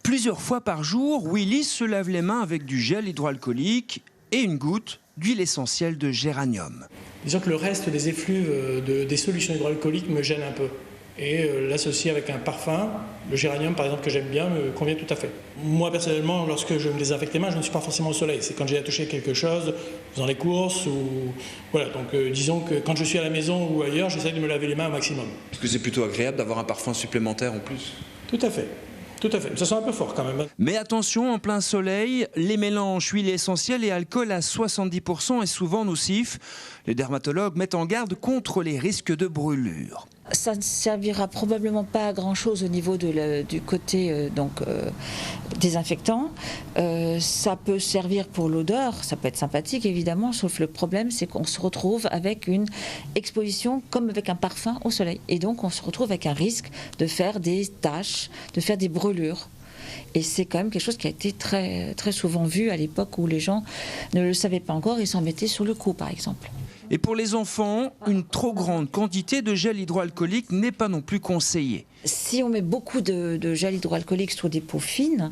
Plusieurs fois par jour, Willy se lave les mains avec du gel hydroalcoolique et une goutte d'huile essentielle de géranium. Disons que le reste des effluves des solutions hydroalcooliques me gêne un peu. Et l'associer avec un parfum, le géranium par exemple que j'aime bien, me convient tout à fait. Moi personnellement, lorsque je me désinfecte les mains, je ne suis pas forcément au soleil. C'est quand j'ai à toucher quelque chose, faisant les courses ou voilà. Donc disons que quand je suis à la maison ou ailleurs, j'essaie de me laver les mains au maximum. Est-ce que c'est plutôt agréable d'avoir un parfum supplémentaire en plus? Tout à fait. Tout à fait. Ça sent un peu fort quand même. Mais attention, en plein soleil, les mélanges huile essentielle et alcool à 70% est souvent nocif. Les dermatologues mettent en garde contre les risques de brûlure. Ça ne servira probablement pas à grand-chose au niveau du côté désinfectant. Ça peut servir pour l'odeur, ça peut être sympathique évidemment, sauf le problème c'est qu'on se retrouve avec une exposition comme avec un parfum au soleil. Et donc on se retrouve avec un risque de faire des taches, de faire des brûlures. Et c'est quand même quelque chose qui a été très, très souvent vu à l'époque où les gens ne le savaient pas encore et s'en mettaient sur le cou par exemple. Et pour les enfants, une trop grande quantité de gel hydroalcoolique n'est pas non plus conseillée. Si on met beaucoup de gel hydroalcoolique sur des peaux fines,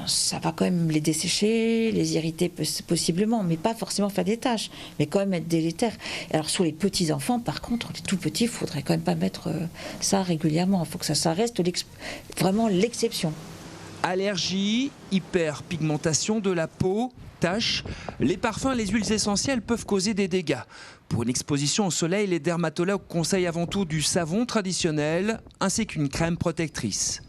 ça va quand même les dessécher, les irriter possiblement, mais pas forcément faire des taches, mais quand même être délétère. Alors sur les petits enfants, par contre, les tout petits, il faudrait quand même pas mettre ça régulièrement. Il faut que ça reste vraiment l'exception. Allergie, hyperpigmentation de la peau, taches, les parfums et les huiles essentielles peuvent causer des dégâts. Pour une exposition au soleil, les dermatologues conseillent avant tout du savon traditionnel ainsi qu'une crème protectrice.